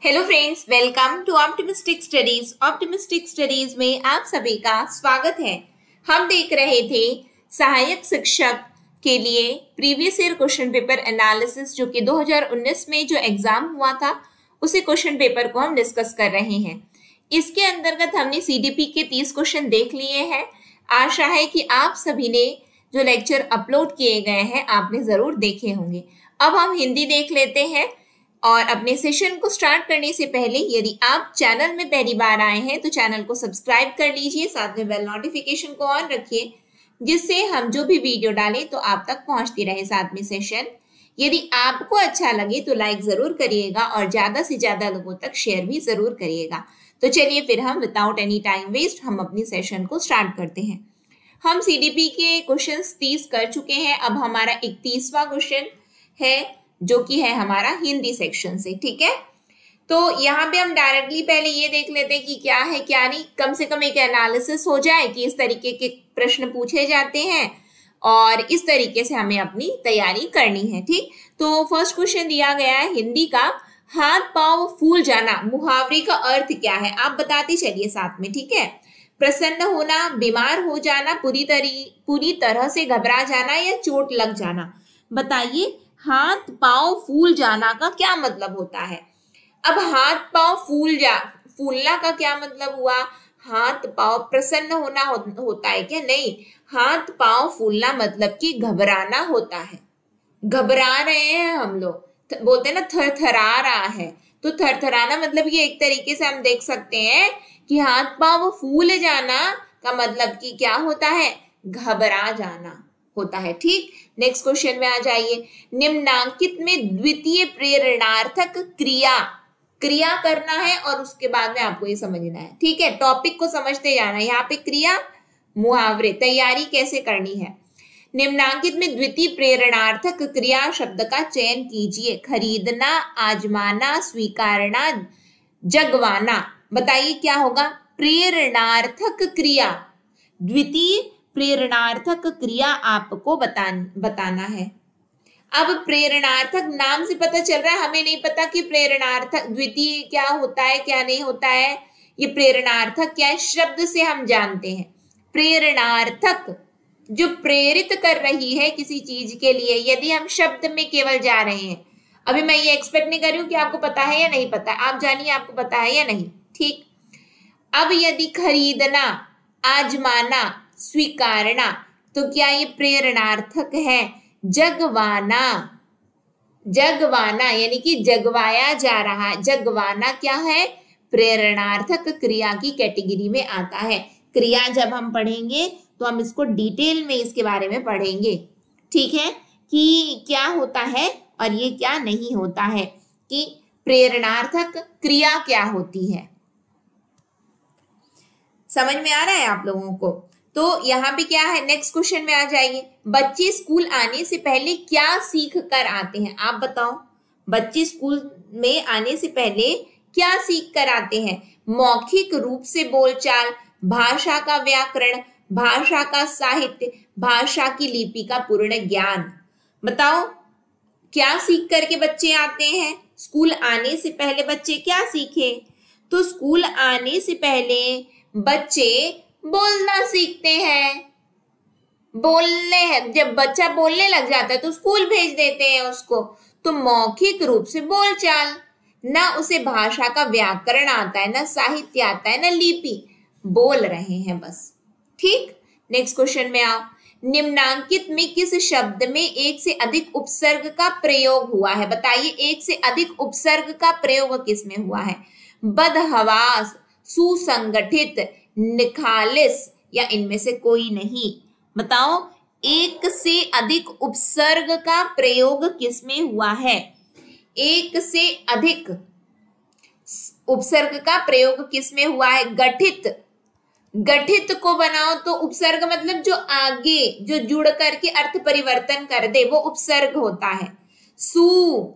Hello friends, welcome to optimistic studies. Optimistic studies में आप सभी का स्वागत है। हम देख रहे थे सहायक शिक्षक के लिए previous year question paper analysis, जो कि 2019 में जो एग्जाम हुआ था उसी क्वेश्चन पेपर को हम डिस्कस कर रहे हैं। इसके अंतर्गत हमने सीडीपी के 30 क्वेश्चन देख लिए हैं। आशा है कि आप सभी ने जो लेक्चर अपलोड किए गए हैं आपने जरूर देखे होंगे। अब हम हिंदी देख लेते हैं। और अपने सेशन को स्टार्ट करने से पहले यदि आप चैनल में पहली बार आए हैं तो चैनल को सब्सक्राइब कर लीजिए, साथ में बेल नोटिफिकेशन को ऑन रखिए, जिससे हम जो भी वीडियो डालें तो आप तक पहुंचती रहे साथ में सेशन। यदि आपको अच्छा लगे तो लाइक जरूर करिएगा और ज्यादा से ज्यादा लोगों तक शेयर भी जरूर करिएगा। तो चलिए फिर हम विदाउट एनी टाइम वेस्ट हम अपनी सेशन को स्टार्ट करते हैं। हम सीडीपी के क्वेश्चन 30 कर चुके हैं। अब हमारा 31वां क्वेश्चन है जो कि है हमारा हिंदी सेक्शन से। ठीक है, तो यहाँ पे हम डायरेक्टली पहले ये देख लेते हैं कि क्या है क्या नहीं, कम से कम एक एनालिसिस हो जाए कि इस तरीके के प्रश्न पूछे जाते हैं और इस तरीके से हमें अपनी तैयारी करनी है। ठीक, तो फर्स्ट क्वेश्चन दिया गया है हिंदी का, हाथ पांव फूल जाना मुहावरे का अर्थ क्या है? आप बताते चलिए साथ में। ठीक है, प्रसन्न होना, बीमार हो जाना, पूरी तरह से घबरा जाना या चोट लग जाना। बताइए, हाथ पांव फूल जाना का क्या मतलब होता है? अब हाथ पांव फूलना का क्या मतलब हुआ? हाथ पांव प्रसन्न होना होता है क्या? नहीं, हाथ पांव फूलना मतलब कि घबराना होता है। घबरा रहे हैं हम लोग, बोलते हैं ना थरथरा रहा है, तो थरथराना मतलब ये एक तरीके से हम देख सकते हैं कि हाथ पांव फूल जाना का मतलब कि क्या होता है? घबरा जाना होता है। ठीक, नेक्स्ट क्वेश्चन में आ जाइए। निम्नांकित में द्वितीय प्रेरणार्थक क्रिया करना है और उसके बाद में आपको ये समझना है। ठीक है, टॉपिक को समझते जाना है। यहाँ पे क्रिया मुहावरे तैयारी कैसे करनी है। निम्नांकित में द्वितीय प्रेरणार्थक क्रिया शब्द का चयन कीजिए। खरीदना, आजमाना, स्वीकारना, जगवाना। बताइए क्या होगा? प्रेरणार्थक क्रिया, द्वितीय प्रेरणार्थक क्रिया आपको बताना है। अब प्रेरणार्थक नाम से पता चल रहा है, हमें नहीं पता कि प्रेरणार्थक द्वितीय क्या होता है क्या नहीं होता है। ये प्रेरणार्थक क्या है, शब्द से हम जानते हैं। प्रेरणार्थक जो प्रेरित कर रही है किसी चीज के लिए, यदि हम शब्द में केवल जा रहे हैं। अभी मैं ये एक्सपेक्ट नहीं कर रही हूँ कि आपको पता है या नहीं पता, आप जानिए आपको पता है या नहीं। ठीक, अब यदि खरीदना, आजमाना, स्वीकारना, तो क्या ये प्रेरणार्थक है? जगवाना, जगवाना यानी कि जगवाया जा रहा है। जगवाना क्या है? प्रेरणार्थक क्रिया की कैटेगरी में आता है। क्रिया जब हम पढ़ेंगे तो हम इसको डिटेल में इसके बारे में पढ़ेंगे। ठीक है, कि क्या होता है और ये क्या नहीं होता है, कि प्रेरणार्थक क्रिया क्या होती है। समझ में आ रहा है आप लोगों को? तो यहाँ पे क्या है, नेक्स्ट क्वेश्चन में आ जाइए। बच्चे स्कूल आने से पहले क्या सीख कर आते हैं? आप बताओ, बच्चे स्कूल में आने से पहले क्या सीख कर आते हैं? मौखिक रूप से बोलचाल, भाषा का व्याकरण, भाषा का साहित्य, भाषा की लिपि का पूर्ण ज्ञान। बताओ, क्या सीख करके बच्चे आते हैं? स्कूल आने से पहले बच्चे क्या सीखे? तो स्कूल आने से पहले बच्चे बोलना सीखते हैं। जब बच्चा बोलने लग जाता है तो स्कूल भेज देते हैं उसको। तो मौखिक रूप से बोलचाल, ना उसे भाषा का व्याकरण आता है, ना साहित्य आता है, ना लिपि, बोल रहे हैं बस। ठीक, नेक्स्ट क्वेश्चन में आओ। निम्नांकित में किस शब्द में एक से अधिक उपसर्ग का प्रयोग हुआ है? बताइए, एक से अधिक उपसर्ग का प्रयोग किस में हुआ है? बदहवास, सुसंगठित, निखालिस या इनमें से कोई नहीं। बताओ, एक से अधिक उपसर्ग का प्रयोग किस में हुआ है? एक से अधिक उपसर्ग का प्रयोग किस में हुआ है? गठित, गठित को बनाओ तो उपसर्ग मतलब जो आगे जो जुड़ करके अर्थ परिवर्तन कर दे वो उपसर्ग होता है। सु,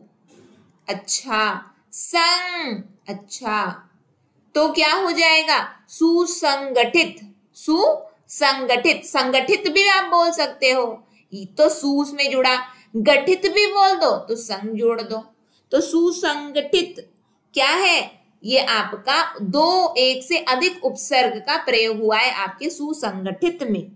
अच्छा, संग, अच्छा, तो क्या हो जाएगा? सुसंगठित, सुसंगठित, संगठित भी आप बोल सकते हो, तो सु में जुड़ा, गठित भी बोल दो तो संग जोड़ दो, तो सुसंगठित क्या है ये? आपका दो, एक से अधिक उपसर्ग का प्रयोग हुआ है आपके सुसंगठित में।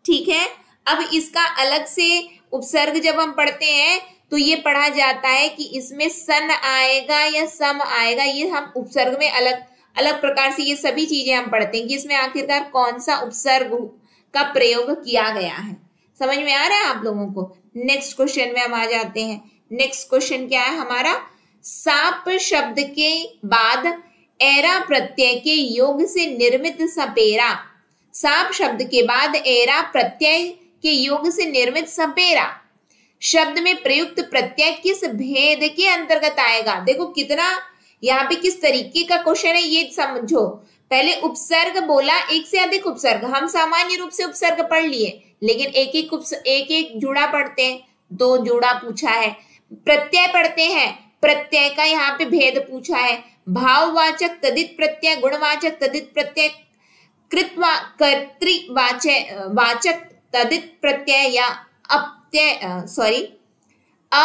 ठीक है, अब इसका अलग से उपसर्ग जब हम पढ़ते हैं तो ये पढ़ा जाता है कि इसमें सन आएगा या सम आएगा। ये हम उपसर्ग में अलग अलग प्रकार से ये सभी चीजें हम पढ़ते हैं कि इसमें आखिरकार कौन सा उपसर्ग का प्रयोग किया गया है। समझ में आ रहा है आप लोगों को? नेक्स्ट क्वेश्चन में हम आ जाते हैं। नेक्स्ट क्वेश्चन क्या है हमारा? साप शब्द के बाद एरा प्रत्यय के योग से निर्मित सपेरा। साप शब्द के बाद एरा प्रत्यय के योग से निर्मित सपेरा शब्द में प्रयुक्त प्रत्यय किस भेद के अंतर्गत आएगा? देखो कितना यहाँ पे किस तरीके का क्वेश्चन है ये समझो। पहले उपसर्ग बोला, एक से अधिक उपसर्ग, हम सामान्य रूप से उपसर्ग पढ़ लिए, लेकिन एक एक जुड़ा पढ़ते हैं, दो जुड़ा पूछा है। प्रत्यय पढ़ते हैं, प्रत्यय का यहाँ पे भेद पूछा है। भाववाचक तदित प्रत्यय, गुणवाचक तदित प्रत्यय, कर्तृवाचक तदित प्रत्यय या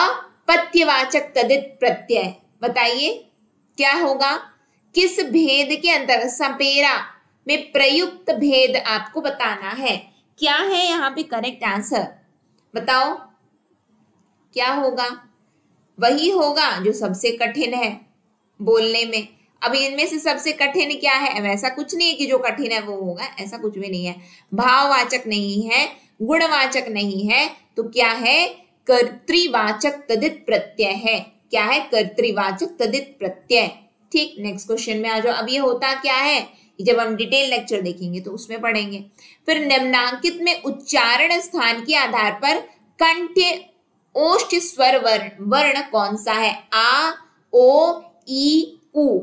अपत्यवाचक तदित प्रत्यय। बताइए क्या होगा? किस भेद के अंतर्गत? सपेरा में प्रयुक्त भेद आपको बताना है। क्या है यहाँ पे करेक्ट आंसर? बताओ क्या होगा? वही होगा जो सबसे कठिन है बोलने में। अब इनमें से सबसे कठिन क्या है? वैसा कुछ नहीं है कि जो कठिन है वो होगा, ऐसा कुछ भी नहीं है। भाववाचक नहीं है, गुणवाचक नहीं है, तो क्या है? कर्तृवाचक तदित प्रत्यय है। क्या है? कर्तृवाचक तदित प्रत्यय। ठीक, नेक्स्ट क्वेश्चन में आ जाओ। अब ये होता क्या है, जब हम डिटेल लेक्चर देखेंगे तो उसमें पढ़ेंगे। फिर निम्नांकित में उच्चारण स्थान के आधार पर कंठ्य ओष्ठ स्वर वर्ण कौन सा है? आ, ओ, ई, उ।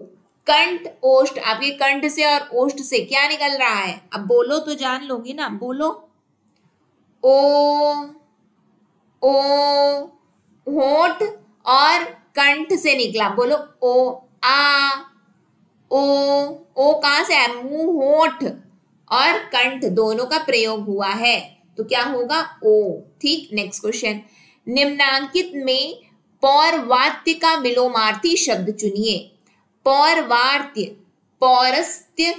कंठ ओष्ठ, आपके कंठ से और ओष्ठ से क्या निकल रहा है? अब बोलो तो जान लोगी ना, बोलो। ओ होठ और कंठ से निकला, बोलो ओ। आ, ओ कहां से है? मुंह, होठ और कंठ दोनों का प्रयोग हुआ है, तो क्या होगा? ओ। ठीक, नेक्स्ट क्वेश्चन। निम्नांकित में पौर्वात्य का विलोमार्थी शब्द चुनिए। पौर्वात्य, पौरस्त्य,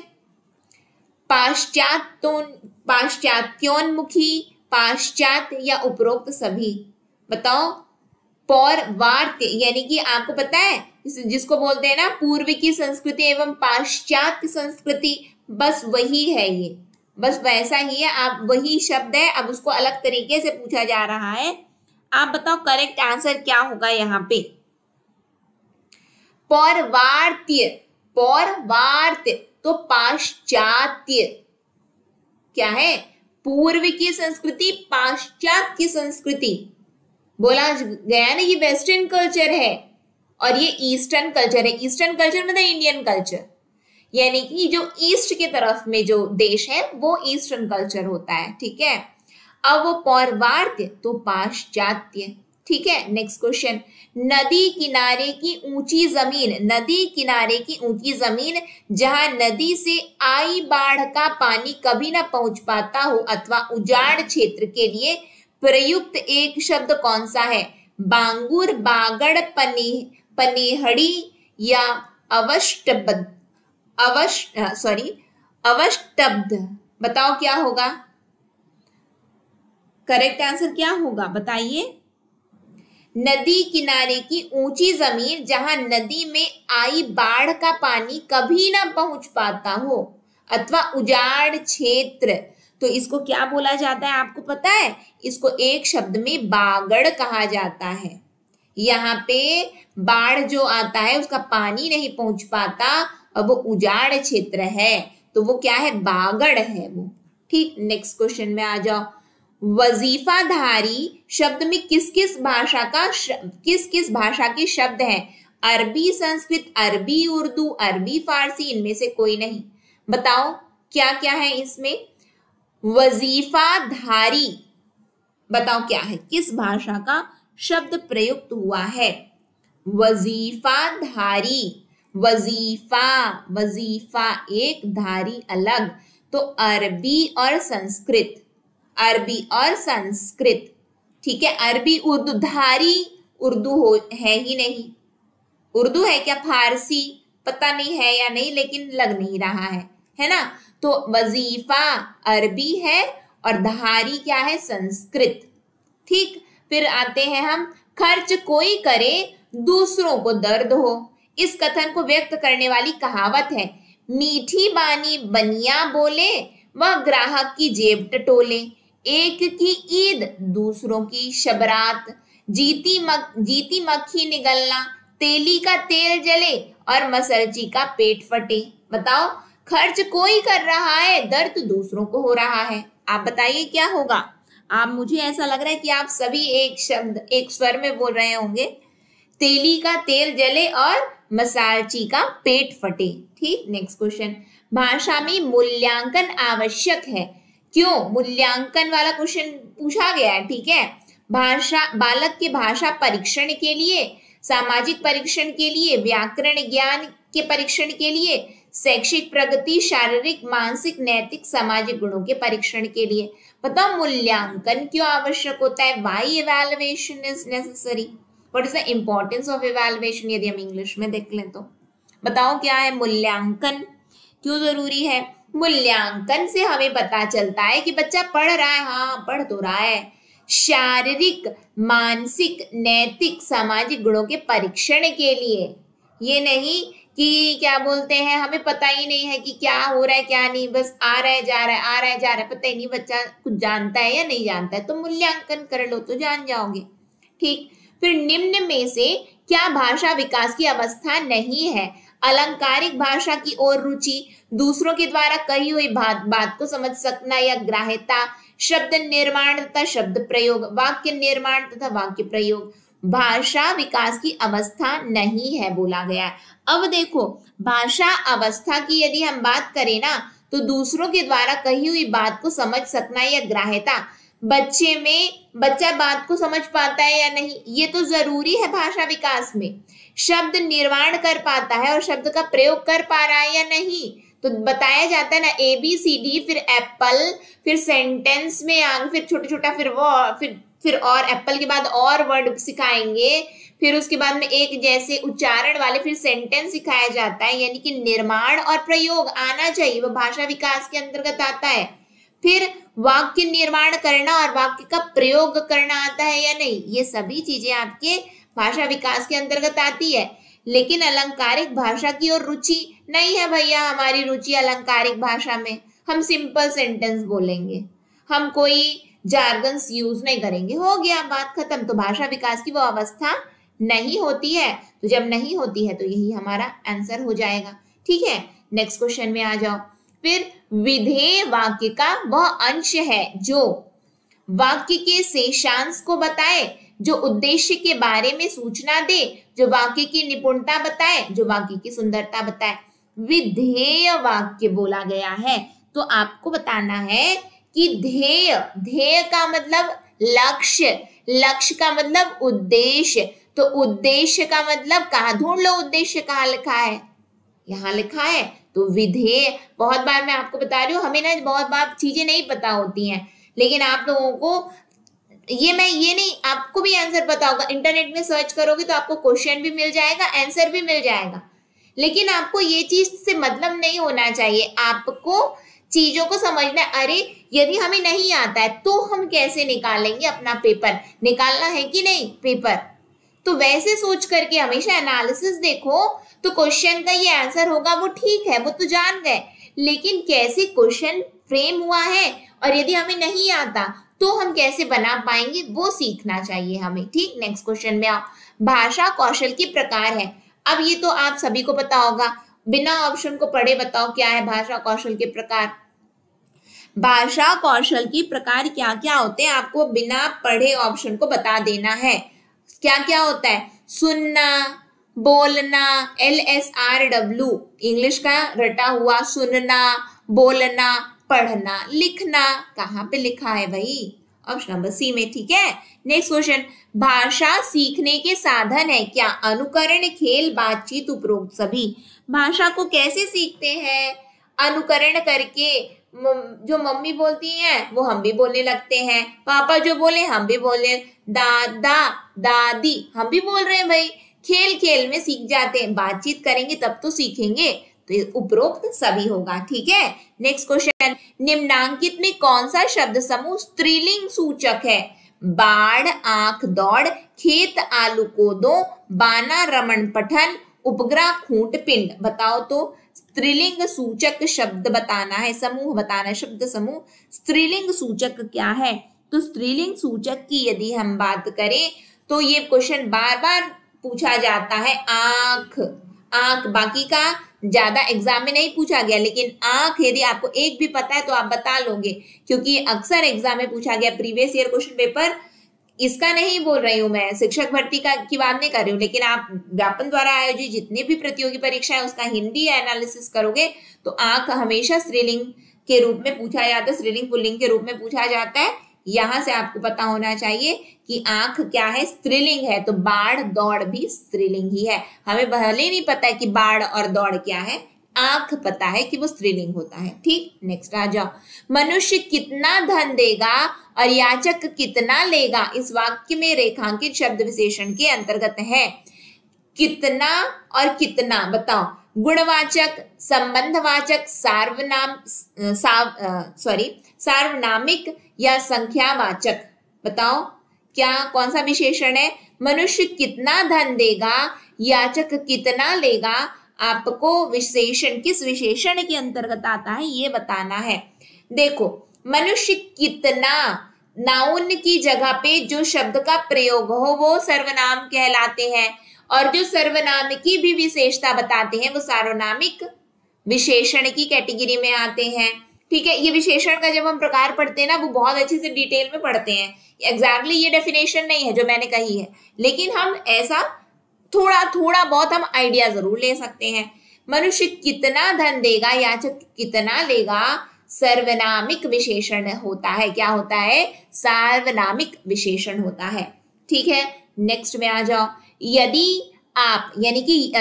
पाश्चात्योन्मुखी, पाश्चात्य या उपरोक्त सभी। बताओ। पौर्वात्य यानी कि आपको पता है जिसको बोलते हैं ना पूर्व की संस्कृति एवं पाश्चात्य संस्कृति, बस वही है ये, बस वैसा ही है। आप वही शब्द है, अब उसको अलग तरीके से पूछा जा रहा है। आप बताओ करेक्ट आंसर क्या होगा यहाँ पे? पौर्वात्य, पौर्वात्य तो पाश्चात्य। क्या है? पूर्व की संस्कृति, पाश्चात्य संस्कृति। बोला गया ना ये वेस्टर्न कल्चर है और ये ईस्टर्न कल्चर है। ईस्टर्न कल्चर मतलब इंडियन कल्चर, यानी कि जो ईस्ट के तरफ में जो देश है वो ईस्टर्न कल्चर होता है। ठीक है, अब वो पौर्वात्य तो पाश्चात्य। ठीक है, नेक्स्ट क्वेश्चन। नदी किनारे की ऊंची जमीन, नदी किनारे की ऊंची जमीन जहां नदी से आई बाढ़ का पानी कभी ना पहुंच पाता हो अथवा उजाड़ क्षेत्र के लिए प्रयुक्त एक शब्द कौन सा है? बांगुर, बागड़, पनेहड़ी या अवष्टब्ध। बताओ क्या होगा? करेक्ट आंसर क्या होगा बताइए? नदी किनारे की ऊंची जमीन जहां नदी में आई बाढ़ का पानी कभी ना पहुंच पाता हो अथवा उजाड़ क्षेत्र, तो इसको क्या बोला जाता है आपको पता है? इसको एक शब्द में बागड़ कहा जाता है। यहाँ पे बाढ़ जो आता है उसका पानी नहीं पहुंच पाता और वो उजाड़ क्षेत्र है, तो वो क्या है? बागड़ है वो। ठीक, नेक्स्ट क्वेश्चन में आ जाओ। वजीफाधारी शब्द में किस किस भाषा के शब्द हैं? अरबी, संस्कृत, अरबी, उर्दू, अरबी, फारसी, इनमें से कोई नहीं। बताओ क्या क्या है इसमें? वजीफाधारी बताओ क्या है? किस भाषा का शब्द प्रयुक्त हुआ है? वजीफाधारी, वजीफा, वजीफा एक, धारी अलग, तो अरबी और संस्कृत, अरबी और संस्कृत। ठीक है, अरबी, उर्दू, धारी उर्दू है ही नहीं, उर्दू है क्या, फारसी, पता नहीं है या नहीं, लेकिन लग नहीं रहा है ना। तो वजीफा अरबी है और धारी क्या है, संस्कृत। ठीक, फिर आते हैं हम, खर्च कोई करे दूसरों को दर्द हो। इस कथन को व्यक्त करने वाली कहावत है, मीठी बानी बनिया बोले वह ग्राहक की जेब टटोले, एक की ईद दूसरों की शबरात, जीती मक्खी निगलना, तेली का तेल जले और मसरची का पेट फटे। बताओ, खर्च कोई कर रहा है, दर्द दूसरों को हो रहा है। आप बताइए क्या होगा। आप, मुझे ऐसा लग रहा है कि आप सभी एक शब्द एक स्वर में बोल रहे होंगे, तेली का तेल जले और मसालची का पेट फटे। ठीक, नेक्स्ट क्वेश्चन, भाषा में मूल्यांकन आवश्यक है, क्यों? मूल्यांकन वाला क्वेश्चन पूछा गया है। ठीक है, भाषा, बालक के भाषा परीक्षण के लिए, सामाजिक परीक्षण के लिए, व्याकरण ज्ञान के परीक्षण के लिए, शैक्षिक प्रगति, शारीरिक, मानसिक, नैतिक, सामाजिक गुणों के परीक्षण के लिए। बताओ, मूल्यांकन क्यों आवश्यक होता है? Why evaluation is necessary, what is the importance of evaluation, यदि हम इंग्लिश में देख लें तो। बताओ क्या है मूल्यांकन, क्यों जरूरी है? मूल्यांकन से हमें पता चलता है कि बच्चा पढ़ रहा है, हाँ पढ़ तो रहा है। शारीरिक, मानसिक, नैतिक, सामाजिक गुणों के परीक्षण के लिए, ये नहीं कि क्या बोलते हैं हमें पता ही नहीं है कि क्या हो रहा है क्या नहीं, बस आ रहा है जा रहा है, आ रहा है जा रहा है, पता ही नहीं बच्चा कुछ जानता है या नहीं जानता है। तो मूल्यांकन कर लो तो जान जाओगे। ठीक, फिर निम्न में से क्या भाषा विकास की अवस्था नहीं है? अलंकारिक भाषा की ओर रुचि, दूसरों के द्वारा कही हुई बात को समझ सकना या ग्राह्यता, शब्द निर्माण तथा शब्द प्रयोग, वाक्य निर्माण तथा वाक्य प्रयोग, भाषा विकास की अवस्था नहीं है बोला गया है। अब देखो, भाषा अवस्था की यदि हम बात करें ना, तो दूसरों के द्वारा कही हुई बात को समझ सकना या ग्राह्यता, बच्चा बात को समझ पाता है या नहीं, ये तो जरूरी है भाषा विकास में। शब्द निर्माण कर पाता है और शब्द का प्रयोग कर पा रहा है या नहीं, तो बताया जाता है ना, ABCD, फिर एप्पल, फिर सेंटेंस में आगे फिर छोटा छोटा, फिर वो फिर और एप्पल के बाद और वर्ड सिखाएंगे, फिर उसके बाद में एक जैसे उच्चारण वाले फिर सेंटेंस सिखाया जाता है, यानी कि निर्माण और प्रयोग आना चाहिए, वो भाषा विकास के अंतर्गत आता है। फिर वाक्य निर्माण करना और वाक्य का प्रयोग करना आता है या नहीं, ये सभी चीजें आपके भाषा विकास के अंतर्गत आती है। लेकिन अलंकारिक भाषा की ओर रुचि नहीं है भैया, हमारी रुचि अलंकारिक भाषा में, हम सिंपल सेंटेंस बोलेंगे, हम कोई जार्गन्स यूज नहीं करेंगे, हो गया बात खत्म। तो भाषा विकास की वो अवस्था नहीं होती है, तो जब नहीं होती है तो यही हमारा आंसर हो जाएगा। ठीक है, नेक्स्ट क्वेश्चन में आ जाओ। फिर विधेय वाक्य का वह अंश है जो वाक्य के शेषांश को बताए, जो उद्देश्य के बारे में सूचना दे, जो वाक्य की निपुणता बताए, जो वाक्य की सुंदरता बताए, विधेय वाक्य बोला गया है। तो आपको बताना है कि ध्येय का मतलब लक्ष्य, लक्ष्य का मतलब उद्देश्य, तो उद्देश्य का मतलब कहाँ, ढूंढ लो उद्देश्य कहाँ लिखा है, यहाँ लिखा है। तो विधेय, बहुत बार मैं आपको बता रही हूँ, हमें ना बहुत बार चीजें नहीं पता होती हैं, लेकिन आप लोगों को ये नहीं, आपको भी आंसर पता होगा, इंटरनेट में सर्च करोगे तो आपको क्वेश्चन भी मिल जाएगा, आंसर भी मिल जाएगा, लेकिन आपको ये चीज से मतलब नहीं होना चाहिए, आपको चीजों को समझना। अरे यदि हमें नहीं आता है तो हम कैसे निकालेंगे अपना पेपर, निकालना है कि नहीं पेपर, तो वैसे सोच करके हमेशा एनालिसिस देखो, तो क्वेश्चन का ये आंसर होगा, वो ठीक है, वो तो जान गए, लेकिन कैसे क्वेश्चन फ्रेम हुआ है और यदि हमें नहीं आता तो हम कैसे बना पाएंगे, वो सीखना चाहिए हमें। ठीक, नेक्स्ट क्वेश्चन में आओ। भाषा कौशल के प्रकार है। अब ये तो आप सभी को पता होगा, बिना ऑप्शन को पढ़े बताओ क्या है भाषा कौशल के प्रकार। भाषा कौशल के प्रकार क्या क्या होते हैं, आपको बिना पढ़े ऑप्शन को बता देना है। क्या क्या होता है? सुनना, बोलना, LSRW इंग्लिश का रटा हुआ, सुनना, बोलना, पढ़ना, लिखना। कहाँ पे लिखा है भाई? ऑप्शन नंबर सी में। ठीक है, नेक्स्ट क्वेश्चन, भाषा सीखने के साधन है क्या? अनुकरण, खेल, बातचीत, उपरोक्त सभी। भाषा को कैसे सीखते हैं? अनुकरण करके, जो मम्मी बोलती हैं वो हम भी बोलने लगते हैं, पापा जो बोले हम भी बोले, दादा दादी हम भी बोल रहे हैं भाई, खेल खेल में सीख जाते हैं, बातचीत करेंगे तब तो सीखेंगे, तो उपरोक्त सभी होगा। ठीक है, नेक्स्ट क्वेश्चन, निम्नांकित में कौन सा शब्द समूह स्त्रीलिंग सूचक है? बाढ़, आंख, दौड़, खेत, आलू, कोदो, बाना, रमण, पठन, उपग्रह, खूंट, पिंड। बताओ तो स्त्रीलिंग सूचक शब्द बताना है, समूह बताना है, शब्द समूह स्त्रीलिंग सूचक क्या है? तो स्त्रीलिंग सूचक की यदि हम बात करें तो ये क्वेश्चन बार बार पूछा जाता है। आंख, आंख बाकी का ज्यादा एग्जाम में नहीं पूछा गया, लेकिन आंख यदि आपको एक भी पता है तो आप बता लोगे, क्योंकि अक्सर एग्जाम में पूछा गया। प्रीवियस ईयर क्वेश्चन पेपर, इसका नहीं बोल रही हूं मैं, शिक्षक भर्ती का की बात नहीं कर रही हूँ, लेकिन आप व्यापन द्वारा आयोजित जितनी भी प्रतियोगी परीक्षा है उसका हिंदी एनालिसिस करोगे तो आंख हमेशा स्त्रीलिंग के रूप में पूछा जाता है, स्त्रीलिंग पुल्लिंग के रूप में पूछा जाता है। यहां से आपको पता होना चाहिए कि आंख क्या है, स्त्रीलिंग है, तो बाढ़ दौड़ भी स्त्रीलिंग ही है। हमें भले नहीं पता है कि बाढ़ और दौड़ क्या है, आंख पता है कि वो स्त्रीलिंग होता है। ठीक, नेक्स्ट आ जाओ, मनुष्य कितना धन देगा और याचक कितना लेगा इस वाक्य में रेखांकित शब्द विशेषण के अंतर्गत है? कितना और कितना बताओ, गुणवाचक, संबंधवाचक, सार्वनामिक या संख्यावाचक? बताओ क्या कौन सा विशेषण है? मनुष्य कितना धन देगा, याचक कितना लेगा, आपको विशेषण किस विशेषण के अंतर्गत आता है ये बताना है। देखो, मनुष्य कितना, नाउन की जगह पे जो शब्द का प्रयोग हो वो सर्वनाम कहलाते हैं, और जो सर्वनाम की भी विशेषता बताते हैं वो सार्वनामिक विशेषण की कैटेगरी में आते हैं। ठीक है, ये विशेषण का जब हम प्रकार पढ़ते हैं ना वो बहुत अच्छे से डिटेल में पढ़ते हैं। एग्जैक्टली ये डेफिनेशन नहीं है जो मैंने कही है, लेकिन हम ऐसा थोड़ा थोड़ा बहुत हम आइडिया जरूर ले सकते हैं। मनुष्य कितना धन देगा, याचक कितना लेगा, सर्वनामिक विशेषण होता है। क्या होता है? सार्वनामिक विशेषण होता है। ठीक है, नेक्स्ट में आ जाओ, यदि आप यानी कि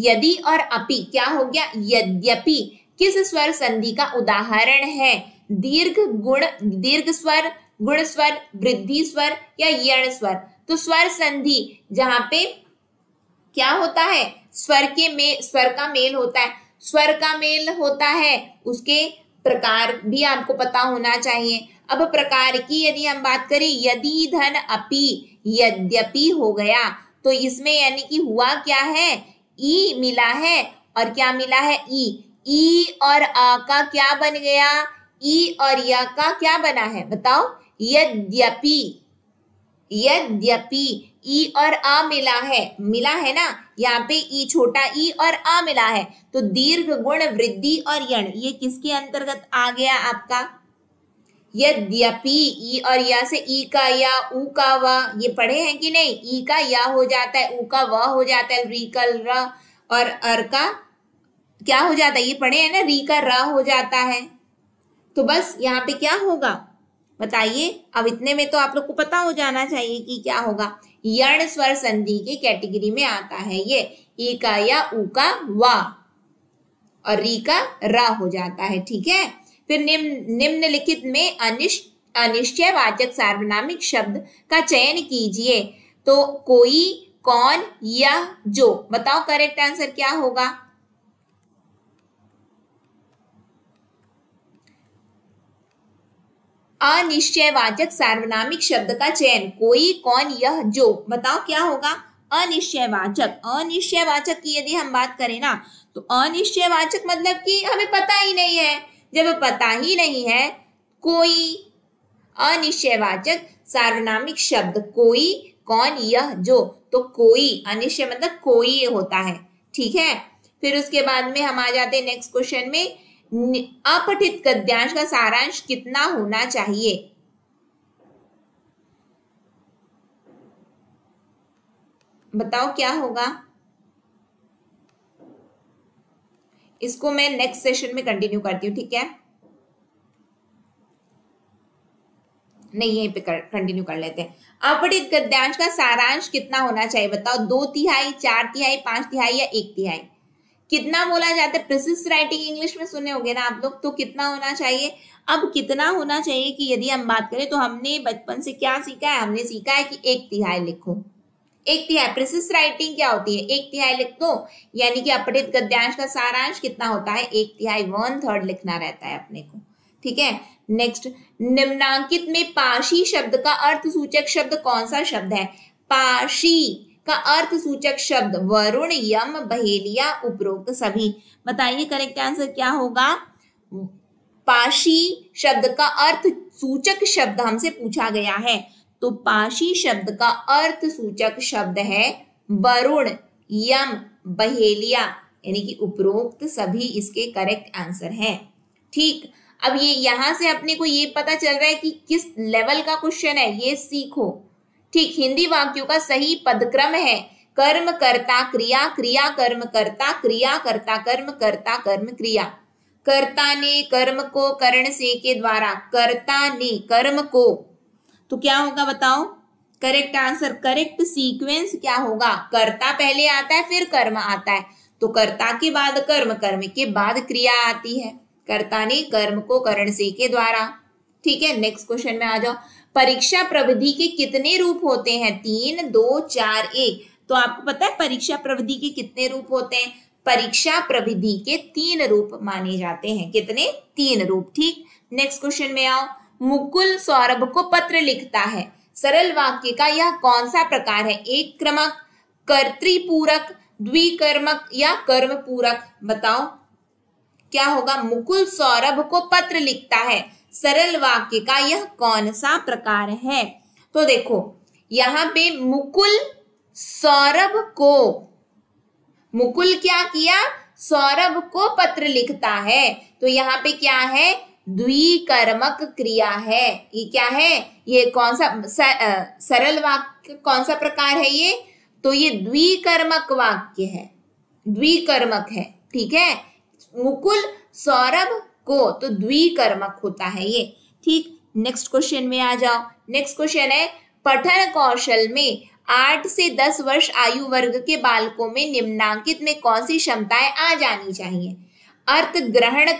यदि और अपि क्या हो गया? यद्यपि किस स्वर संधि का उदाहरण है? दीर्घ स्वर, गुण स्वर, वृद्धि स्वर या यण स्वर? तो स्वर संधि जहां पे क्या होता है, स्वर का मेल होता है, स्वर का मेल होता है, उसके प्रकार भी आपको पता होना चाहिए। अब प्रकार की यदि हम बात करें, यदि धन अपि यद्यपि हो गया, तो इसमें यानी कि हुआ क्या है? ई मिला है, और क्या मिला है? ई और आ का क्या बन गया? ई और या का क्या बना है बताओ? यद्यपि, यद्यपि ई और आ मिला है ना, यहाँ पे ई छोटा ई और आ मिला है, तो दीर्घ, गुण, वृद्धि और यण ये किसके अंतर्गत आ गया आपका? यद्यपि। ई और या से ई का या, ऊ का व, ये पढ़े हैं कि नहीं? ई का या हो जाता है, ऊ का व हो जाता है, री का र, और अर का क्या हो जाता है? ये पढ़े हैं ना, री का र हो जाता है। तो बस यहाँ पे क्या होगा बताइए? अब इतने में तो आप लोग को पता हो जाना चाहिए कि क्या होगा। यण स्वर संधि के कैटेगरी में आता है ये, ई का या, ऊ का वा और री का रा हो जाता है। ठीक है, फिर निम्नलिखित में अनिश्चयवाचक सार्वनामिक शब्द का चयन कीजिए। तो कोई, कौन, यह, जो। बताओ करेक्ट आंसर क्या होगा? अनिश्चयवाचक सार्वनामिक शब्द का चयन, कोई, कौन, यह, जो। बताओ क्या होगा? अनिश्चयवाचक। अनिश्चयवाचक की यदि हम बात करें ना, तो अनिश्चयवाचक मतलब कि हमें पता ही नहीं है। जब पता ही नहीं है, कोई अनिश्चयवाचक सार्वनामिक शब्द, कोई, कौन, यह, जो, तो कोई अनिश्चय मतलब कोई होता है। ठीक है, फिर उसके बाद में हम आ जाते हैं नेक्स्ट क्वेश्चन में, अपठित गद्यांश का सारांश कितना होना चाहिए? बताओ क्या होगा? इसको मैं नेक्स्ट सेशन में कंटिन्यू करती हूँ। ठीक है, नहीं यहीं पे कंटिन्यू कर लेते हैं। अपठित गद्यांश का सारांश कितना होना चाहिए? बताओ, 2/3, 4/3, 5/3 या 1/3? कितना बोला जाता है? प्रिसिस राइटिंग इंग्लिश में सुने होंगे ना आप लोग, तो कितना होना चाहिए? अब कितना होना चाहिए कि यदि हम बात करें तो हमने बचपन से क्या सीखा है? हमने सीखा है कि 1/3 लिखो। एक तिहाई। प्रिसिस राइटिंग क्या होती है, एक तिहाई लिख दो, यानी कि अपठित गद्यांश का सारांश कितना होता है, एक तिहाई, 1/3 लिखना रहता है अपने को, ठीक है। नेक्स्ट, निम्नांकित में पाशी शब्द का अर्थ सूचक शब्द कौन सा शब्द है? पाशी का अर्थ सूचक शब्द वरुण, यम, बहेलिया, उपरोक्त सभी। बताइए करेक्ट आंसर क्या होगा? पाशी शब्द का अर्थ सूचक शब्द हमसे पूछा गया है, तो पाशी शब्द का अर्थ सूचक शब्द है वरुण, यम, बहेलिया, यानी कि उपरोक्त सभी इसके करेक्ट आंसर हैं। ठीक, अब ये यहां से अपने को ये पता चल रहा है कि किस लेवल का क्वेश्चन है, ये सीखो। ठीक, हिंदी वाक्यों का सही पदक्रम है कर्म कर्ता क्रिया, क्रिया कर्म कर्ता, क्रिया कर्ता कर्म, कर्ता कर्म क्रिया। कर्ता ने कर्म को करण से के द्वारा, कर्ता ने कर्म को, तो क्या होगा बताओ करेक्ट आंसर? करेक्ट सीक्वेंस क्या होगा? कर्ता पहले आता है फिर कर्म आता है, तो कर्ता के बाद कर्म, कर्म के बाद क्रिया आती है। कर्ता ने कर्म को करण से के द्वारा। ठीक है, नेक्स्ट क्वेश्चन में आ जाओ। परीक्षा प्रविधि के कितने रूप होते हैं? 3, 2, 4, 1। तो आपको पता है परीक्षा प्रविधि के कितने रूप होते हैं? परीक्षा प्रविधि के 3 रूप माने जाते हैं। कितने? 3 रूप। ठीक, नेक्स्ट क्वेश्चन में आओ। मुकुल सौरभ को पत्र लिखता है, सरल वाक्य का यह कौन सा प्रकार है? एक क्रमक, कर्तृपूरक, द्विकर्मक या कर्म पूरक? बताओ क्या होगा? मुकुल सौरभ को पत्र लिखता है, सरल वाक्य का यह कौन सा प्रकार है? तो देखो यहां पे मुकुल सौरभ को, मुकुल क्या किया? सौरभ को पत्र लिखता है, तो यहाँ पे क्या है? द्विकर्मक क्रिया है। ये क्या है? ये कौन सा सरल वाक्य कौन सा प्रकार है ये? तो ये द्विकर्मक वाक्य है, द्विकर्मक है। ठीक है, मुकुल सौरभ को, तो द्विकर्मक होता है ये। ठीक, नेक्स्ट क्वेश्चन में आ जाओ। नेक्स्ट क्वेश्चन है, पठन कौशल में 8 से 10 वर्ष आयु वर्ग के बालकों में निम्नांकित में कौन सी क्षमताएं आ जानी चाहिए? अर्थ ग्रहण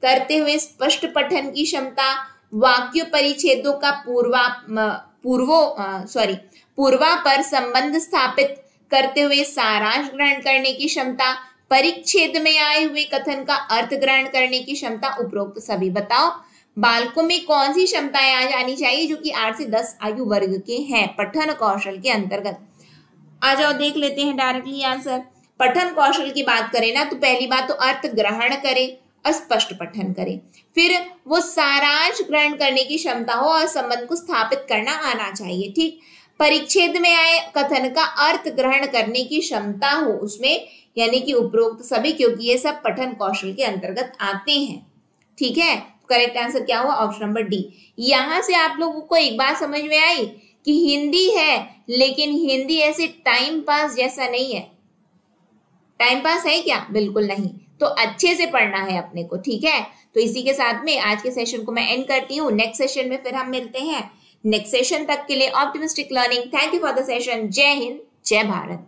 करते हुए स्पष्ट पठन की क्षमता, वाक्य परिच्छेदों का पूर्वापर संबंध स्थापित करते हुए सारांश ग्रहण करने की क्षमता, परिच्छेद में आए हुए कथन का अर्थ ग्रहण करने की क्षमता, उपरोक्त सभी। बताओ बालकों में कौन सी क्षमताएं आ जानी चाहिए जो कि 8 से 10 आयु वर्ग के हैं पठन कौशल के अंतर्गत? आ जाओ देख लेते हैं डायरेक्टली आंसर। पठन कौशल की बात करें ना, तो पहली बात तो अर्थ ग्रहण करे, स्पष्ट पठन करे, फिर वो सारांश ग्रहण करने की क्षमता हो और संबंध को स्थापित करना आना चाहिए। ठीक, परिच्छेद में आए कथन का अर्थ ग्रहण करने की क्षमता हो उसमें, यानी कि उपरोक्त सभी, क्योंकि ये सब पठन कौशल के अंतर्गत आते हैं। ठीक है, करेक्ट आंसर क्या हुआ? Option number D. यहां से आप लोगों को एक बात समझ में आई कि हिंदी है, लेकिन हिंदी ऐसे टाइम पास जैसा नहीं है। टाइम पास है क्या? बिल्कुल नहीं। तो अच्छे से पढ़ना है अपने को। ठीक है, तो इसी के साथ में आज के सेशन को मैं एंड करती हूँ। नेक्स्ट सेशन में फिर हम मिलते हैं। नेक्स्ट सेशन तक के लिए optimistic learning. Thank you for the session. जय हिंद, जय भारत।